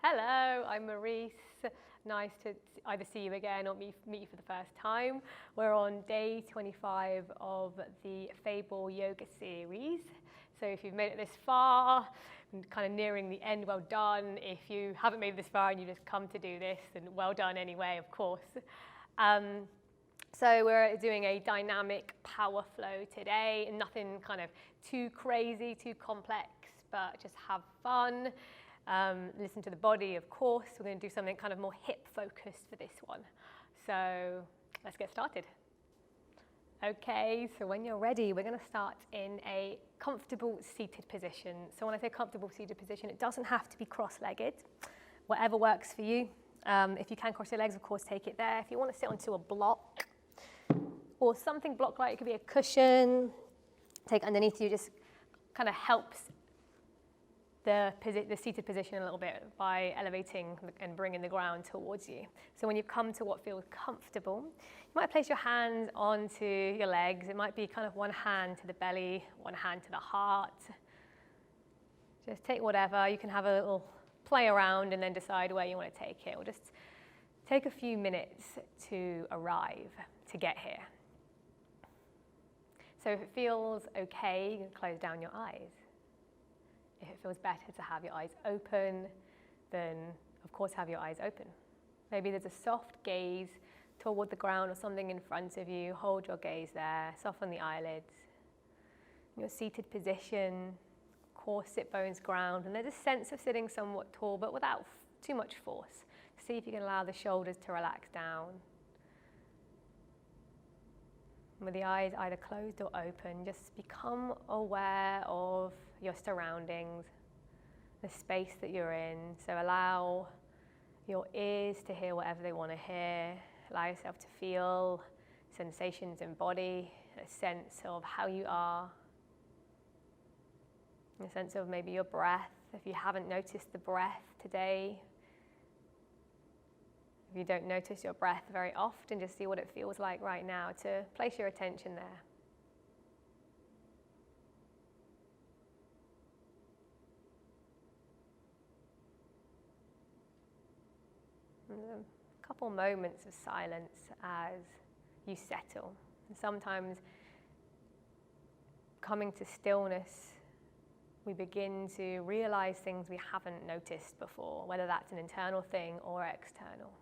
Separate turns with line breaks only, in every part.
Hello, I'm Marisse. Nice to either see you again or meet you for the first time. We're on day 25 of the Fable Yoga series. So if you've made it this far, and kind of nearing the end, well done. If you haven't made it this far and you just come to do this, then well done anyway, of course. So we're doing a dynamic power flow today, nothing kind of too crazy, too complex, but just have fun. Listen to the body, of course. We're going to do something kind of more hip focused for this one. So let's get started. Okay, so when you're ready, we're going to start in a comfortable seated position. So when I say comfortable seated position, it doesn't have to be cross-legged. Whatever works for you. If you can cross your legs, of course, take it there. If you want to sit onto a block or something block-like, it could be a cushion. Take it underneath you, just kind of helps the seated position a little bit by elevating and bringing the ground towards you. So when you come to what feels comfortable, you might place your hands onto your legs. It might be kind of one hand to the belly, one hand to the heart. Just take whatever. You can have a little play around and then decide where you want to take it. Or just take a few minutes to arrive, to get here. So if it feels okay, you can close down your eyes. If it feels better to have your eyes open, then of course have your eyes open. Maybe there's a soft gaze toward the ground or something in front of you. Hold your gaze there, soften the eyelids. In your seated position, core, sit bones, ground, and there's a sense of sitting somewhat tall but without too much force. See if you can allow the shoulders to relax down. With the eyes either closed or open, just become aware of your surroundings, the space that you're in. So allow your ears to hear whatever they want to hear. Allow yourself to feel sensations in body, a sense of how you are, a sense of maybe your breath. If you haven't noticed the breath today, if you don't notice your breath very often, just see what it feels like right now to place your attention there. A couple moments of silence as you settle. And sometimes coming to stillness, we begin to realize things we haven't noticed before, whether that's an internal thing or external.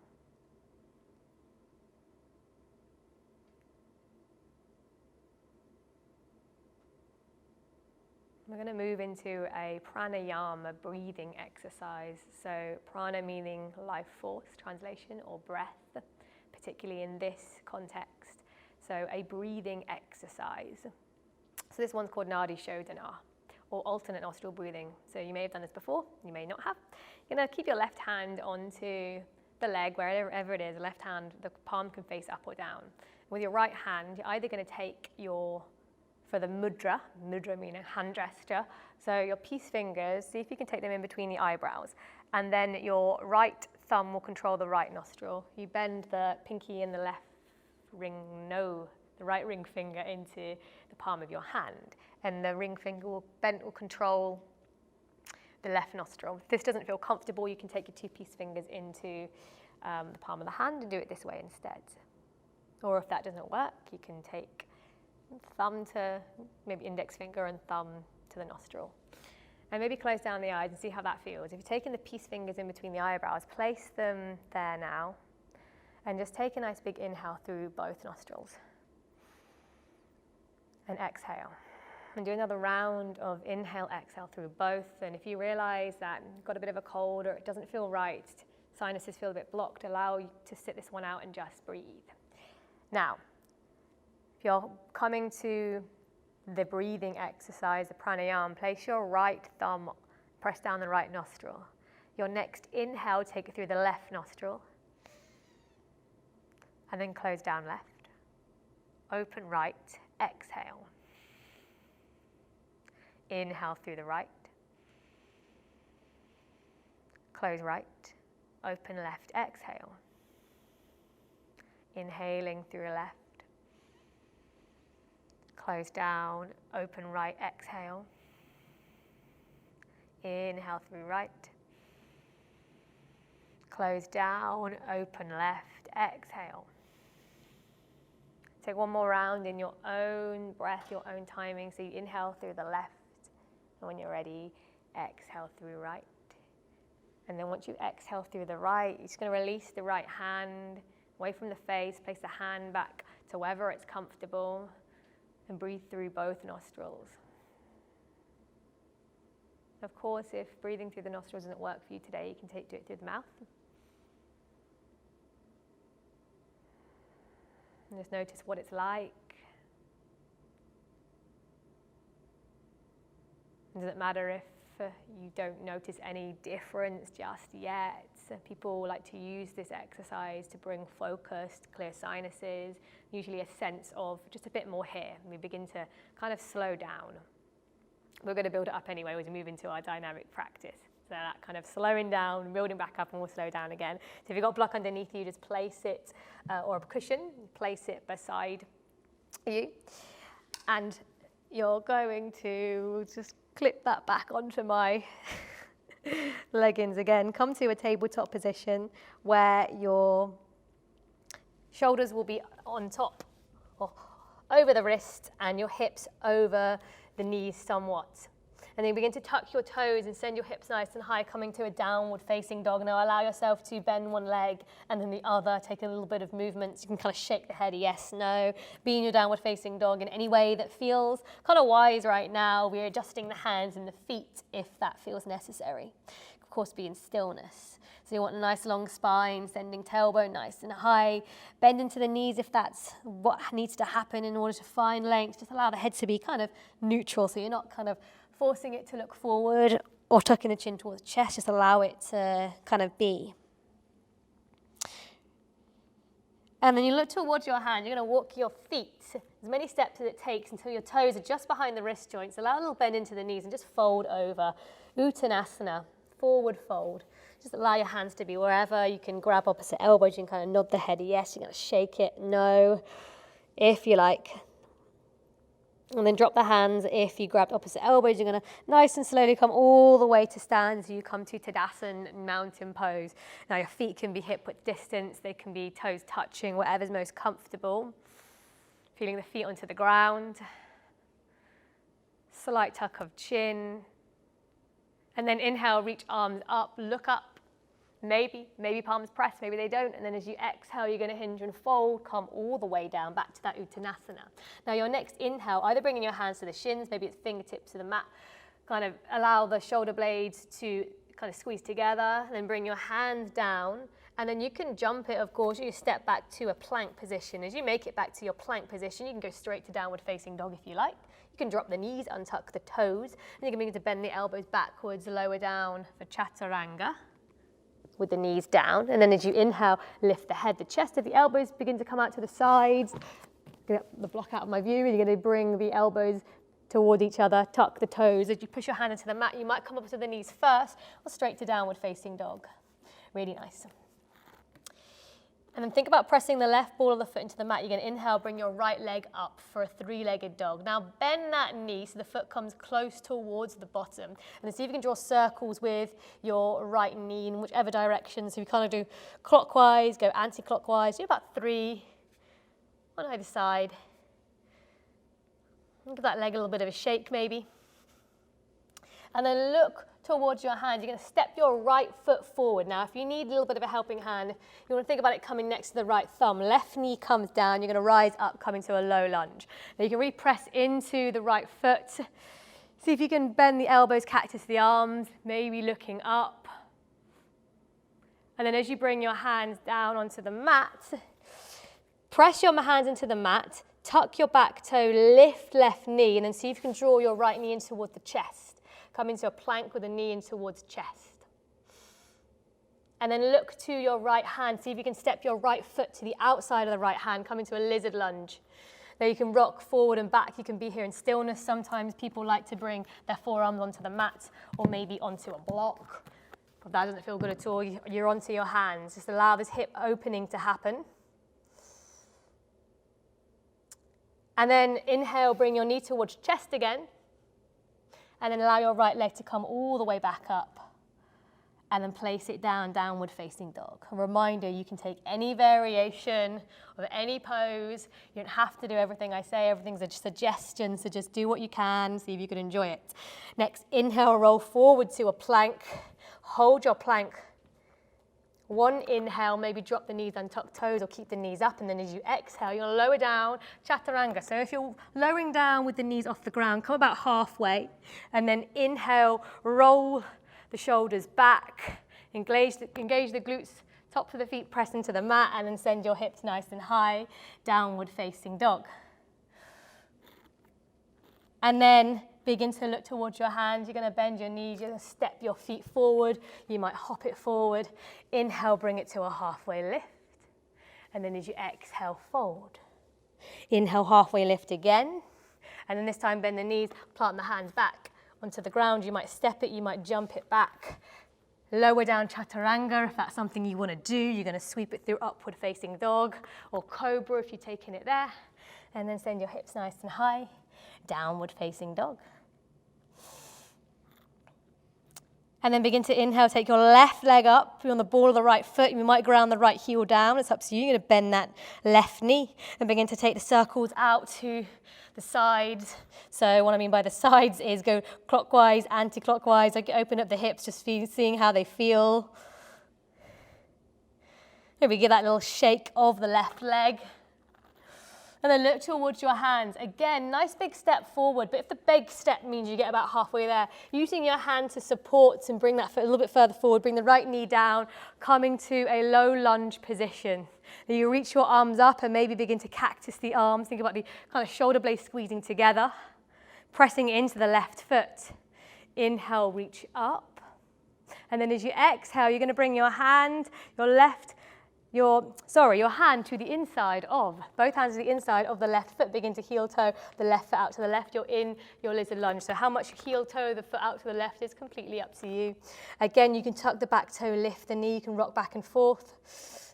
We're going to move into a pranayama breathing exercise. So prana meaning life force, translation, or breath, particularly in this context. So a breathing exercise. So this one's called Nadi, Shodena, or alternate nostril breathing. So you may have done this before, you may not have. You're going to keep your left hand onto the leg, wherever it is, left hand, the palm can face up or down. With your right hand, you're either going to take for the mudra meaning hand gesture, so your peace fingers, see if you can take them in between the eyebrows, and then your right thumb will control the right nostril. You bend the pinky and the right ring finger into the palm of your hand, and the ring finger will control the left nostril. If this doesn't feel comfortable, you can take your two peace fingers into the palm of the hand and do it this way instead. Or if that doesn't work, you can take thumb to maybe index finger and thumb to the nostril. And maybe close down the eyes and see how that feels. If you're taking the peace fingers in between the eyebrows, place them there now. And just take a nice big inhale through both nostrils. And exhale. And do another round of inhale, exhale through both. And if you realize that you've got a bit of a cold or it doesn't feel right, sinuses feel a bit blocked, allow you to sit this one out and just breathe. Now, if you're coming to the breathing exercise, the pranayama, place your right thumb, press down the right nostril. Your next inhale, take it through the left nostril. And then close down left. Open right, exhale. Inhale through the right. Close right, open left, exhale. Inhaling through left. Close down, open right, exhale. Inhale through right. Close down, open left, exhale. Take one more round in your own breath, your own timing. So you inhale through the left, and when you're ready, exhale through right. And then once you exhale through the right, you're just going to release the right hand away from the face, place the hand back to wherever it's comfortable, and breathe through both nostrils. Of course, if breathing through the nostrils doesn't work for you today, you can do it through the mouth. And just notice what it's like. It doesn't matter if you don't notice any difference just yet. People like to use this exercise to bring focus, to clear sinuses, usually a sense of just a bit more here. We begin to kind of slow down. We're going to build it up anyway as we move into our dynamic practice. So that kind of slowing down, building back up, and we'll slow down again. So if you've got a block underneath you, just place it, or a cushion, place it beside you. And you're going to just clip that back onto my leggings again. Come to a tabletop position where your shoulders will be on top or over the wrist and your hips over the knees somewhat. And then begin to tuck your toes and send your hips nice and high, coming to a downward facing dog. Now allow yourself to bend one leg and then the other, take a little bit of movement. You can kind of shake the head, yes, no. Be in your downward facing dog in any way that feels kind of wise right now. We're adjusting the hands and the feet if that feels necessary. Of course, be in stillness. So you want a nice long spine, sending tailbone nice and high. Bend into the knees if that's what needs to happen in order to find length. Just allow the head to be kind of neutral, so you're not kind of forcing it to look forward or tucking the chin towards the chest. Just allow it to kind of be. And then you look towards your hand. You're going to walk your feet as many steps as it takes until your toes are just behind the wrist joints. Allow a little bend into the knees and just fold over. Uttanasana, forward fold. Just allow your hands to be wherever. You can grab opposite elbows. You can kind of nod the head, yes. You're going to shake it, no, if you like. And then drop the hands. If you grabbed opposite elbows, you're going to nice and slowly come all the way to stand as you come to Tadasan, mountain pose. Now your feet can be hip width distance. They can be toes touching, whatever's most comfortable. Feeling the feet onto the ground. Slight tuck of chin. And then inhale, reach arms up, look up. Maybe palms press, maybe they don't. And then as you exhale, you're going to hinge and fold, come all the way down, back to that Uttanasana. Now your next inhale, either bringing your hands to the shins, maybe it's fingertips to the mat, kind of allow the shoulder blades to kind of squeeze together, and then bring your hands down. And then you can jump it, of course, you step back to a plank position. As you make it back to your plank position, you can go straight to downward facing dog if you like. You can drop the knees, untuck the toes, and you can begin to bend the elbows backwards, lower down for Chaturanga, with the knees down. And then as you inhale, lift the head, the chest of the elbows begin to come out to the sides. Get the block out of my view, and you're going to bring the elbows toward each other, tuck the toes. As you push your hand into the mat, you might come up to the knees first or straight to downward facing dog. Really nice. And then think about pressing the left ball of the foot into the mat. You're going to inhale, bring your right leg up for a three-legged dog. Now bend that knee so the foot comes close towards the bottom. And then see if you can draw circles with your right knee in whichever direction. So you kind of do clockwise, go anti-clockwise. Do about 3 on either side. Give that leg a little bit of a shake maybe. And then look towards your hand. You're going to step your right foot forward. Now, if you need a little bit of a helping hand, you want to think about it coming next to the right thumb. Left knee comes down. You're going to rise up, coming to a low lunge. Now, you can repress into the right foot. See if you can bend the elbows, cactus the arms, maybe looking up. And then as you bring your hands down onto the mat, press your hands into the mat, tuck your back toe, lift left knee, and then see if you can draw your right knee in toward the chest. Come into a plank with a knee in towards chest. And then look to your right hand. See if you can step your right foot to the outside of the right hand. Come into a lizard lunge. Now you can rock forward and back. You can be here in stillness. Sometimes people like to bring their forearms onto the mat or maybe onto a block. If that doesn't feel good at all, you're onto your hands. Just allow this hip opening to happen. And then inhale, bring your knee towards chest again. And then allow your right leg to come all the way back up. and then place it down, downward facing dog. A reminder, you can take any variation of any pose. You don't have to do everything I say. Everything's a suggestion, so just do what you can, see if you can enjoy it. Next, inhale, roll forward to a plank. Hold your plank. One inhale, maybe drop the knees, untuck toes, or keep the knees up, and then as you exhale, you're going to lower down, chaturanga. So if you're lowering down with the knees off the ground, come about halfway, and then inhale, roll the shoulders back, engage the glutes, tops of the feet press into the mat, and then send your hips nice and high, downward facing dog. And then begin to look towards your hands. You're going to bend your knees, you're going to step your feet forward, you might hop it forward. Inhale, bring it to a halfway lift, and then as you exhale, fold. Inhale, halfway lift again, and then this time bend the knees, plant the hands back onto the ground. You might step it, you might jump it back. Lower down chaturanga if that's something you want to do. You're going to sweep it through upward facing dog, or cobra if you're taking it there, and then send your hips nice and high, downward facing dog. And then begin to inhale, take your left leg up, you're on the ball of the right foot, you might ground the right heel down, it's up to you, you're going to bend that left knee, and begin to take the circles out to the sides. So what I mean by the sides is go clockwise, anti-clockwise, like open up the hips, just seeing how they feel. Maybe give that little shake of the left leg. And then look towards your hands. Again, nice big step forward, but if the big step means you get about halfway there, using your hand to support and bring that foot a little bit further forward, bring the right knee down, coming to a low lunge position. Then you reach your arms up and maybe begin to cactus the arms. Think about the kind of shoulder blades squeezing together, pressing into the left foot. Inhale, reach up. And then as you exhale, you're going to bring your hand, your hand to the inside of, both hands to the inside of the left foot. Begin to heel toe the left foot out to the left. You're in your lizard lunge. So how much heel toe the foot out to the left is completely up to you. Again, you can tuck the back toe, lift the knee. You can rock back and forth,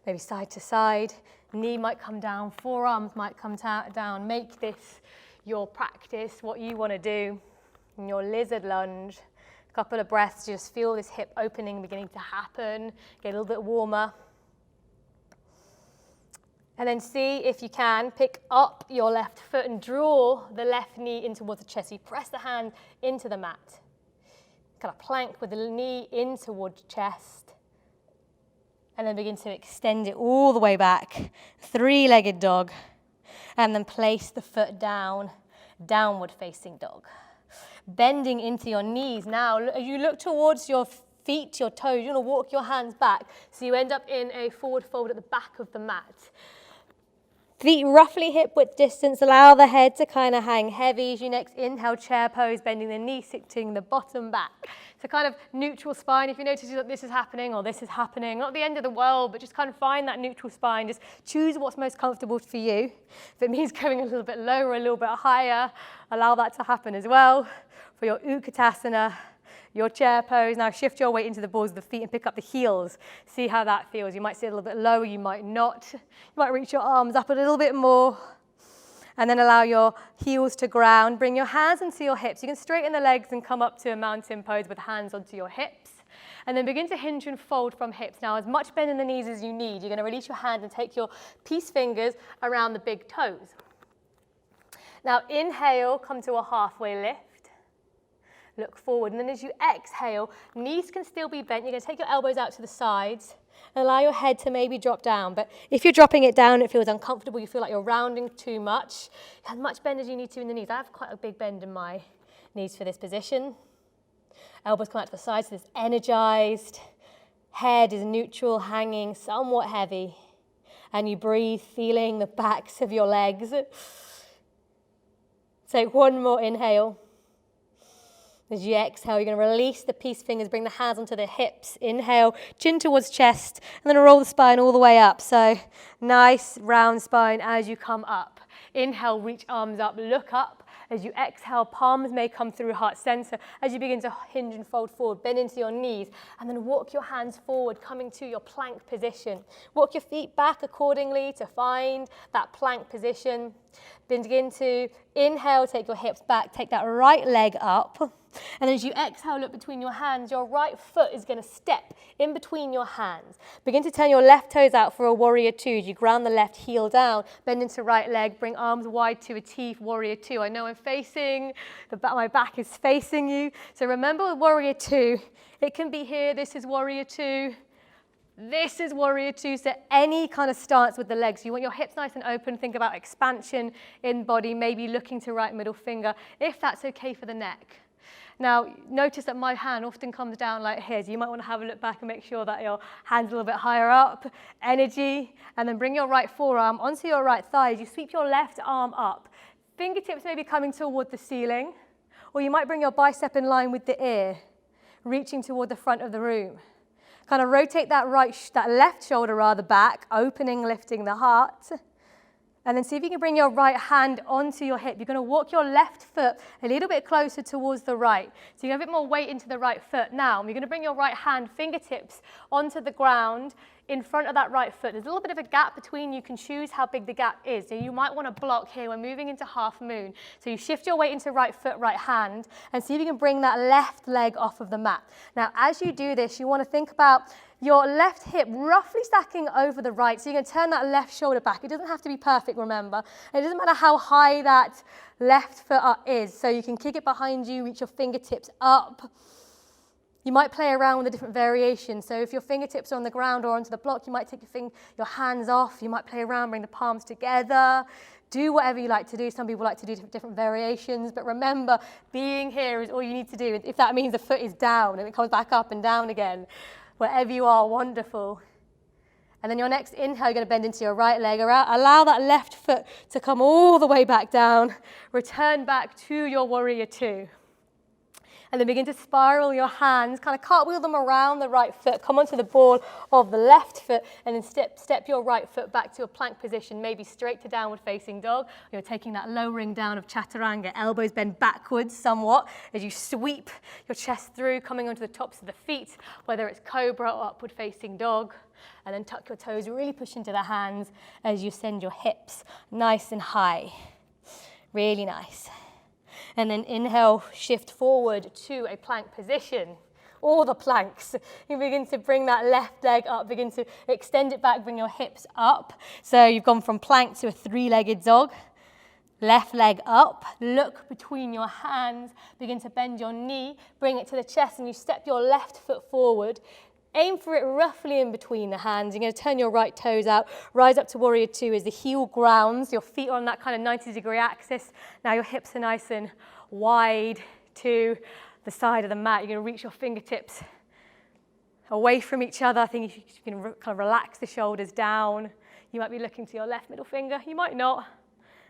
maybe side to side. Knee might come down, forearms might come down. Make this your practice, what you want to do in your lizard lunge. A couple of breaths, just feel this hip opening beginning to happen. Get a little bit warmer. And then see if you can pick up your left foot and draw the left knee in towards the chest. So you press the hand into the mat. Kind of plank with the knee in towards the chest. And then begin to extend it all the way back. Three-legged dog. And then place the foot down, downward facing dog. Bending into your knees. Now, as you look towards your feet, your toes, you're going to walk your hands back. So you end up in a forward fold at the back of the mat. Feet roughly hip width distance, allow the head to kind of hang heavy. As you next inhale, chair pose, bending the knee, sitting the bottom back. So kind of neutral spine. If you notice that this is happening or this is happening, not the end of the world, but just kind of find that neutral spine. Just choose what's most comfortable for you. If it means going a little bit lower, a little bit higher, allow that to happen as well. For your Uttanasana, your chair pose, now shift your weight into the balls of the feet and pick up the heels. See how that feels. You might sit a little bit lower, you might not. You might reach your arms up a little bit more. And then allow your heels to ground. Bring your hands into your hips. You can straighten the legs and come up to a mountain pose with hands onto your hips. And then begin to hinge and fold from hips. Now, as much bend in the knees as you need. You're going to release your hands and take your peace fingers around the big toes. Now, inhale, come to a halfway lift. Look forward, and then as you exhale, knees can still be bent. You're going to take your elbows out to the sides and allow your head to maybe drop down. But if you're dropping it down, it feels uncomfortable, you feel like you're rounding too much, as much bend as you need to in the knees. I have quite a big bend in my knees for this position. Elbows come out to the sides, so this energized. Head is neutral, hanging, somewhat heavy. And you breathe, feeling the backs of your legs. Take one more inhale. As you exhale, you're going to release the peace fingers, bring the hands onto the hips. Inhale, chin towards chest, and then roll the spine all the way up. So nice round spine as you come up. Inhale, reach arms up, look up. As you exhale, palms may come through heart center. As you begin to hinge and fold forward, bend into your knees, and then walk your hands forward, coming to your plank position. Walk your feet back accordingly to find that plank position. Then begin to inhale, take your hips back, take that right leg up. And as you exhale, look between your hands, your right foot is going to step in between your hands. Begin to turn your left toes out for a warrior two. As you ground the left heel down, bend into right leg, bring arms wide to a T, warrior two. I know I'm facing, my back is facing you. So remember with warrior two, it can be here, this is warrior two. This is warrior two, so any kind of stance with the legs. You want your hips nice and open. Think about expansion in body, maybe looking to right middle finger, if that's okay for the neck. Now, notice that my hand often comes down like here. So you might want to have a look back and make sure that your hand's a little bit higher up. Energy, and then bring your right forearm onto your right thigh as you sweep your left arm up. Fingertips may be coming toward the ceiling, or you might bring your bicep in line with the ear, reaching toward the front of the room. Kind of rotate that left shoulder rather back, opening, lifting the heart. And then see if you can bring your right hand onto your hip. You're going to walk your left foot a little bit closer towards the right. So you have a bit more weight into the right foot. Now, you're going to bring your right hand, fingertips, onto the ground in front of that right foot. There's a little bit of a gap between. You can choose how big the gap is. So you might want to block here. We're moving into half moon. So you shift your weight into right foot, right hand, and see if you can bring that left leg off of the mat. Now, as you do this, you want to think about your left hip roughly stacking over the right. So you're going to turn that left shoulder back. It doesn't have to be perfect, remember. And it doesn't matter how high that left foot up is. So you can kick it behind you, reach your fingertips up. You might play around with the different variations. So if your fingertips are on the ground or onto the block, you might take your hands off. You might play around, bring the palms together. Do whatever you like to do. Some people like to do different variations. But remember, being here is all you need to do. If that means the foot is down and it comes back up and down again, wherever you are, wonderful. And then your next inhale, you're going to bend into your right leg. Allow that left foot to come all the way back down. Return back to your warrior two. And then begin to spiral your hands, kind of cartwheel them around the right foot. Come onto the ball of the left foot, and then step your right foot back to a plank position, maybe straight to downward facing dog. You're taking that lowering down of chaturanga. Elbows bend backwards somewhat as you sweep your chest through, coming onto the tops of the feet, whether it's cobra or upward facing dog. And then tuck your toes, really push into the hands as you send your hips nice and high. Really nice. And then inhale, shift forward to a plank position. All the planks. You begin to bring that left leg up, begin to extend it back, bring your hips up. So you've gone from plank to a three-legged dog. Left leg up, look between your hands, begin to bend your knee, bring it to the chest, and you step your left foot forward. Aim for it roughly in between the hands. You're going to turn your right toes out, rise up to warrior two as the heel grounds. Your feet are on that kind of 90-degree axis. Now your hips are nice and wide to the side of the mat. You're going to reach your fingertips away from each other. I think you can kind of relax the shoulders down. You might be looking to your left middle finger. You might not.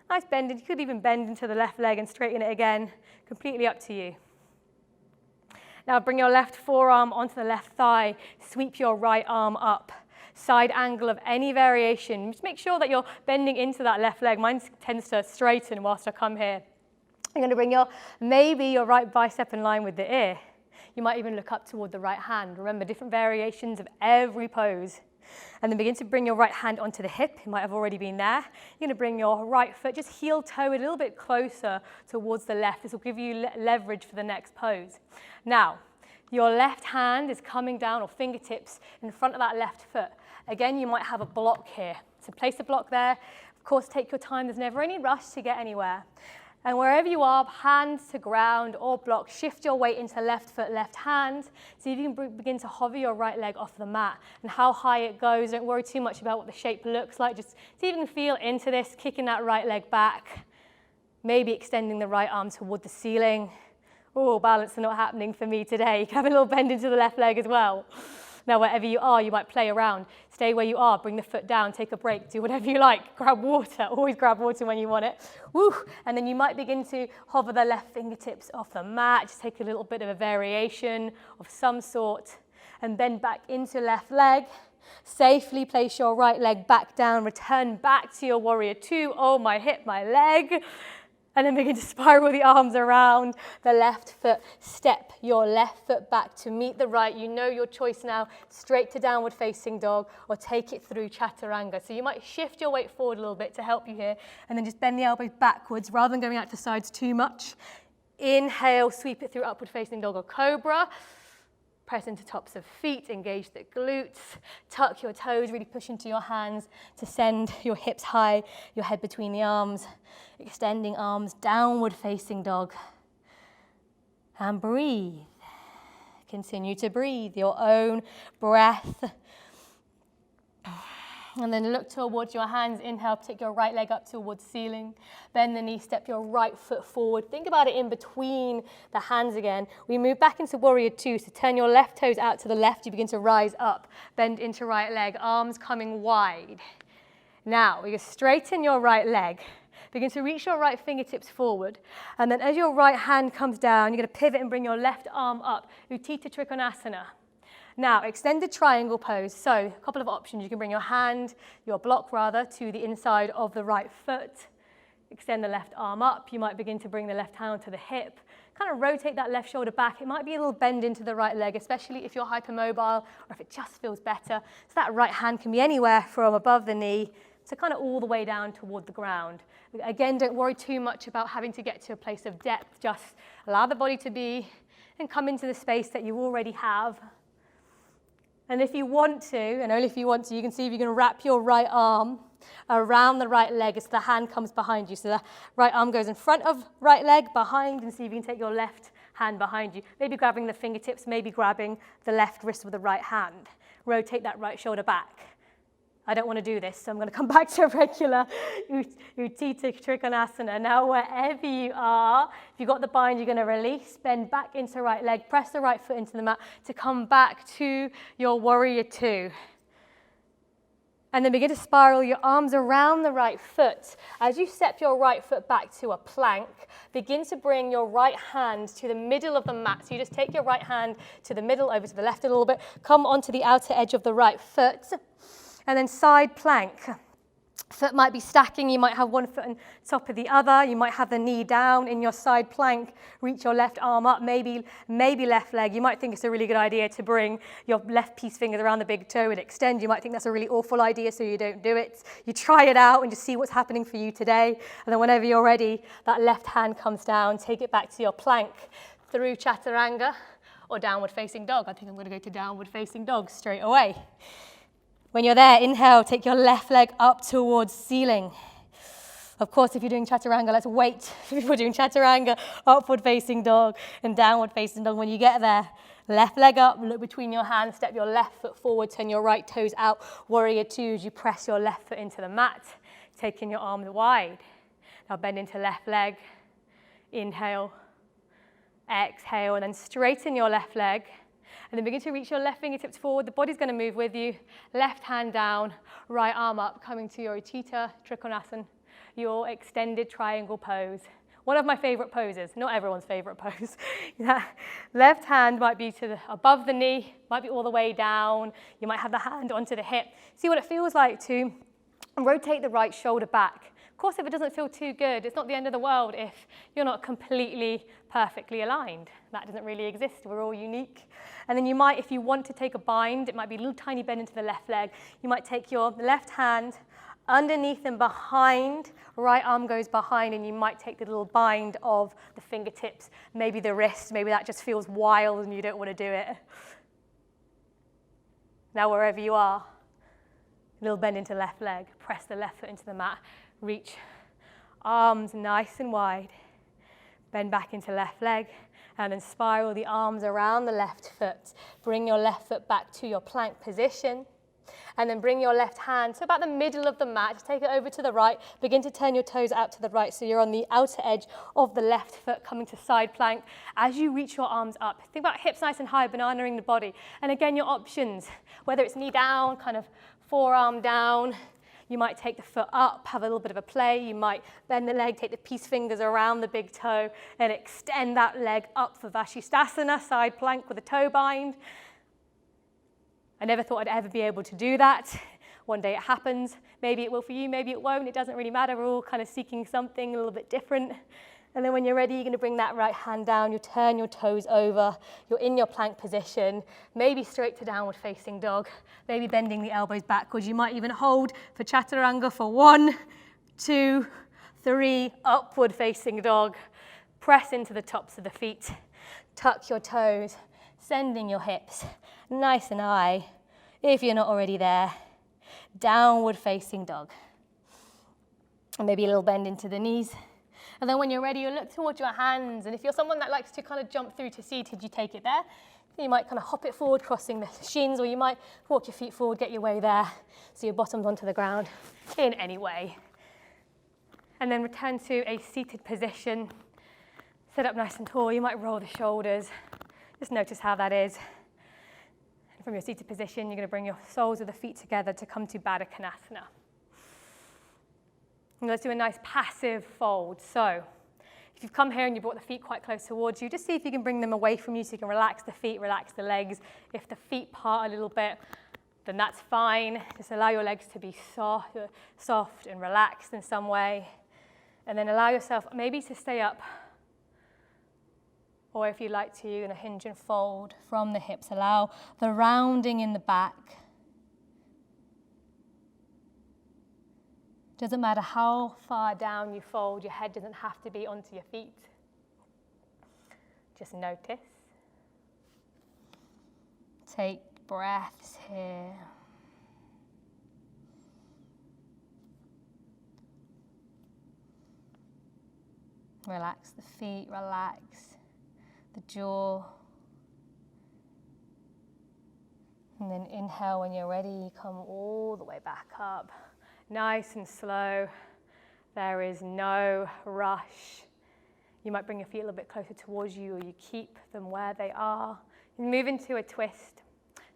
Nice bend. You could even bend into the left leg and straighten it again. Completely up to you. Now bring your left forearm onto the left thigh, sweep your right arm up. Side angle of any variation. Just make sure that you're bending into that left leg. Mine tends to straighten whilst I come here. You're going to bring maybe your right bicep in line with the ear. You might even look up toward the right hand. Remember, different variations of every pose. And then begin to bring your right hand onto the hip. You might have already been there. You're going to bring your right foot, just heel toe a little bit closer towards the left. This will give you leverage for the next pose. Now, your left hand is coming down, or fingertips, in front of that left foot. Again, you might have a block here. So place a block there. Of course, take your time. There's never any rush to get anywhere. And wherever you are, hands to ground or block, shift your weight into left foot, left hand. So you can begin to hover your right leg off the mat. And how high it goes, don't worry too much about what the shape looks like. Just see if you can feel into this, kicking that right leg back. Maybe extending the right arm toward the ceiling. Oh, balance is not happening for me today. You can have a little bend into the left leg as well. Now, wherever you are, you might play around. Stay where you are, bring the foot down, take a break, do whatever you like. Grab water, always grab water when you want it. Woo! And then you might begin to hover the left fingertips off the mat. Just take a little bit of a variation of some sort. And bend back into left leg. Safely place your right leg back down. Return back to your warrior two. Oh, my hip, my leg. And then begin to spiral the arms around the left foot. Step your left foot back to meet the right. You know your choice now, straight to downward facing dog, or take it through chaturanga. So you might shift your weight forward a little bit to help you here, and then just bend the elbows backwards rather than going out to the sides too much. Inhale, sweep it through upward facing dog or cobra. Press into tops of feet, engage the glutes. Tuck your toes, really push into your hands to send your hips high, your head between the arms. Extending arms, downward facing dog. And breathe. Continue to breathe your own breath. And then look towards your hands. Inhale, take your right leg up towards ceiling. Bend the knee, step your right foot forward. Think about it in between the hands again. We move back into warrior two. So turn your left toes out to the left. You begin to rise up. Bend into right leg, arms coming wide. Now, we straighten your right leg. Begin to reach your right fingertips forward. And then as your right hand comes down, you're going to pivot and bring your left arm up. Uttanasana. Now, extended triangle pose. So, a couple of options. You can bring your block rather, to the inside of the right foot. Extend the left arm up. You might begin to bring the left hand to the hip. Kind of rotate that left shoulder back. It might be a little bend into the right leg, especially if you're hypermobile or if it just feels better. So that right hand can be anywhere from above the knee to kind of all the way down toward the ground. Again, don't worry too much about having to get to a place of depth. Just allow the body to be and come into the space that you already have. And if you want to, and only if you want to, you can see if you can wrap your right arm around the right leg as the hand comes behind you. So the right arm goes in front of right leg, behind, and see if you can take your left hand behind you. Maybe grabbing the fingertips, maybe grabbing the left wrist with the right hand. Rotate that right shoulder back. I don't want to do this, so I'm going to come back to regular Uttanasana. Now, wherever you are, if you've got the bind, you're going to release, bend back into right leg, press the right foot into the mat to come back to your warrior two. And then begin to spiral your arms around the right foot. As you step your right foot back to a plank, begin to bring your right hand to the middle of the mat. So you just take your right hand to the middle, over to the left a little bit, come onto the outer edge of the right foot. And then side plank. Foot might be stacking. You might have one foot on top of the other. You might have the knee down in your side plank. Reach your left arm up, maybe left leg. You might think it's a really good idea to bring your left peace fingers around the big toe and extend. You might think that's a really awful idea, so you don't do it. You try it out and just see what's happening for you today. And then whenever you're ready, that left hand comes down. Take it back to your plank through chaturanga or downward facing dog. I think I'm going to go to downward facing dog straight away. When you're there, inhale, take your left leg up towards ceiling. Of course, if you're doing chaturanga, let's wait. If you're doing chaturanga, upward facing dog and downward facing dog. When you get there, left leg up, look between your hands, step your left foot forward, turn your right toes out. Warrior two as you press your left foot into the mat, taking your arms wide. Now bend into left leg, inhale, exhale, and then straighten your left leg. And then begin to reach your left fingertips forward. The body's going to move with you. Left hand down, right arm up, coming to your Uttanasana, your extended triangle pose. One of my favorite poses, not everyone's favorite pose. Left hand might be above the knee, might be all the way down. You might have the hand onto the hip. See what it feels like to rotate the right shoulder back. Of course, if it doesn't feel too good, it's not the end of the world if you're not completely perfectly aligned. That doesn't really exist. We're all unique. And then you might, if you want to take a bind, it might be a little tiny bend into the left leg. You might take your left hand underneath and behind, right arm goes behind, and you might take the little bind of the fingertips, maybe the wrist, maybe that just feels wild and you don't want to do it. Now wherever you are, little bend into left leg, press the left foot into the mat, reach arms nice and wide, bend back into left leg, and then spiral the arms around the left foot. Bring your left foot back to your plank position, and then bring your left hand to about the middle of the mat. Just take it over to the right. Begin to turn your toes out to the right so you're on the outer edge of the left foot, coming to side plank. As you reach your arms up, think about hips nice and high, bananaing the body. And again, your options, whether it's knee down, kind of forearm down. You might take the foot up, have a little bit of a play. You might bend the leg, take the peace fingers around the big toe, and extend that leg up for Vashistasana, side plank with a toe bind. I never thought I'd ever be able to do that. One day it happens. Maybe it will for you, maybe it won't. It doesn't really matter. We're all kind of seeking something a little bit different. And then when you're ready, you're going to bring that right hand down. You turn your toes over. You're in your plank position, maybe straight to downward facing dog, maybe bending the elbows backwards. You might even hold for chaturanga for 1, 2, 3, upward facing dog. Press into the tops of the feet. Tuck your toes, sending your hips nice and high. If you're not already there, downward facing dog. And maybe a little bend into the knees. And then when you're ready, you look towards your hands. And if you're someone that likes to kind of jump through to seated, you take it there. You might kind of hop it forward, crossing the shins, or you might walk your feet forward, get your way there, so your bottom's onto the ground in any way. And then return to a seated position. Sit up nice and tall. You might roll the shoulders. Just notice how that is. And from your seated position, you're going to bring your soles of the feet together to come to Baddha Konasana. And let's do a nice passive fold. So if you've come here and you brought the feet quite close towards you, just see if you can bring them away from you so you can relax the feet, relax the legs. If the feet part a little bit, then that's fine. Just allow your legs to be soft and relaxed in some way. And then allow yourself maybe to stay up. Or if you like to, you're going to hinge and fold from the hips. Allow the rounding in the back. Doesn't matter how far down you fold, your head doesn't have to be onto your feet. Just notice. Take breaths here. Relax the feet, relax the jaw. And then inhale when you're ready, come all the way back up. Nice and slow. There is no rush. You might bring your feet a little bit closer towards you, or you keep them where they are. And move into a twist.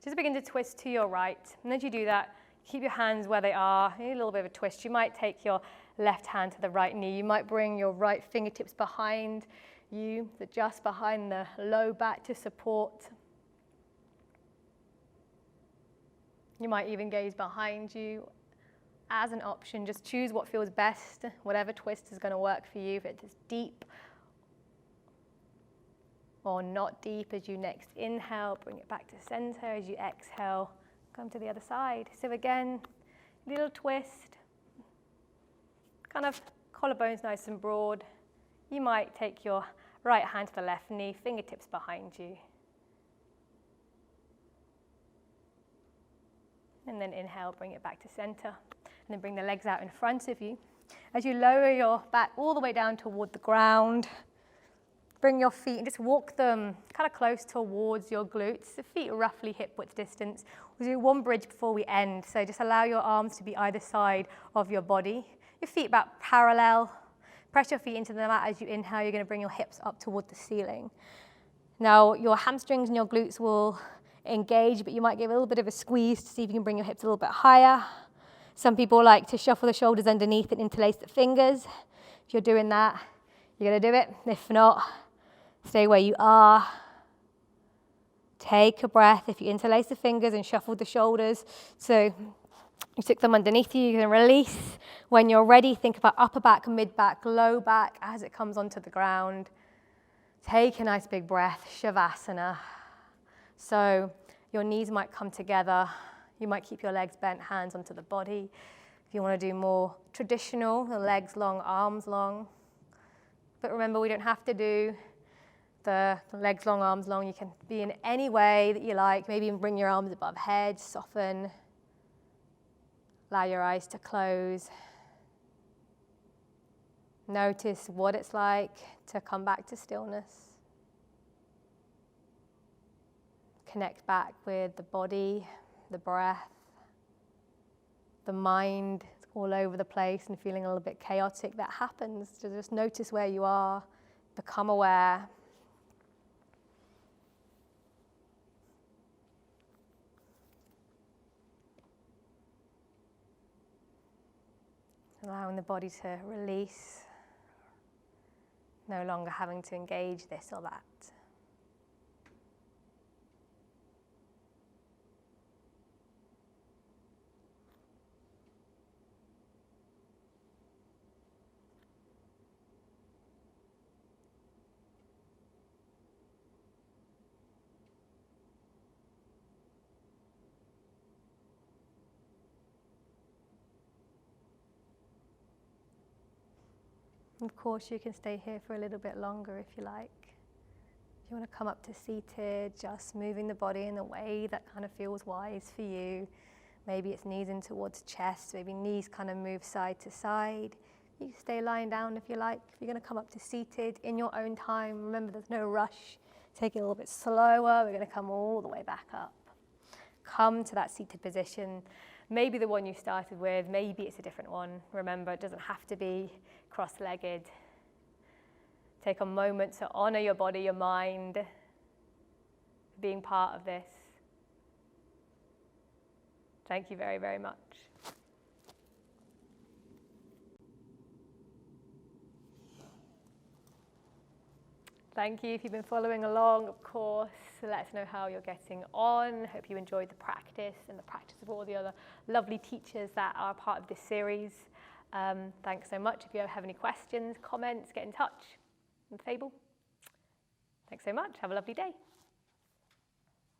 Just begin to twist to your right. And as you do that, keep your hands where they are. A little bit of a twist. You might take your left hand to the right knee. You might bring your right fingertips behind you, just behind the low back to support. You might even gaze behind you. As an option, just choose what feels best, whatever twist is going to work for you. If it's deep or not deep, as you next inhale, bring it back to center. As you exhale, come to the other side. So again, little twist, kind of collarbones nice and broad. You might take your right hand to the left knee, fingertips behind you. And then inhale, bring it back to center. And then bring the legs out in front of you. As you lower your back all the way down toward the ground, bring your feet and just walk them kind of close towards your glutes. The feet are roughly hip width distance. We'll do one bridge before we end. So just allow your arms to be either side of your body. Your feet about parallel. Press your feet into the mat as you inhale. You're going to bring your hips up toward the ceiling. Now your hamstrings and your glutes will engage, but you might give a little bit of a squeeze to see if you can bring your hips a little bit higher. Some people like to shuffle the shoulders underneath and interlace the fingers. If you're doing that, you're going to do it. If not, stay where you are. Take a breath. If you interlace the fingers and shuffle the shoulders, so you stick them underneath you, you can release. When you're ready, think about upper back, mid back, low back as it comes onto the ground. Take a nice big breath, Shavasana. So your knees might come together. You might keep your legs bent, hands onto the body. If you want to do more traditional, the legs long, arms long. But remember, we don't have to do the legs long, arms long. You can be in any way that you like. Maybe even bring your arms above head, soften. Allow your eyes to close. Notice what it's like to come back to stillness. Connect back with the body, the breath, the mind all over the place and feeling a little bit chaotic. That happens. So just notice where you are, become aware. Allowing the body to release, no longer having to engage this or that. And of course, you can stay here for a little bit longer if you like. If you want to come up to seated, just moving the body in a way that kind of feels wise for you. Maybe it's knees in towards chest, maybe knees kind of move side to side. You can stay lying down if you like. If you're going to come up to seated in your own time, remember there's no rush. Take it a little bit slower. We're going to come all the way back up. Come to that seated position. Maybe the one you started with, maybe it's a different one. Remember, it doesn't have to be cross-legged. Take a moment to honor your body, your mind, being part of this. Thank you very, very much. Thank you if you've been following along, of course. Let us know how you're getting on. Hope you enjoyed the practice and the practice of all the other lovely teachers that are part of this series. Thanks so much. If you have any questions, comments, get in touch. And Fable, thanks so much. Have a lovely day.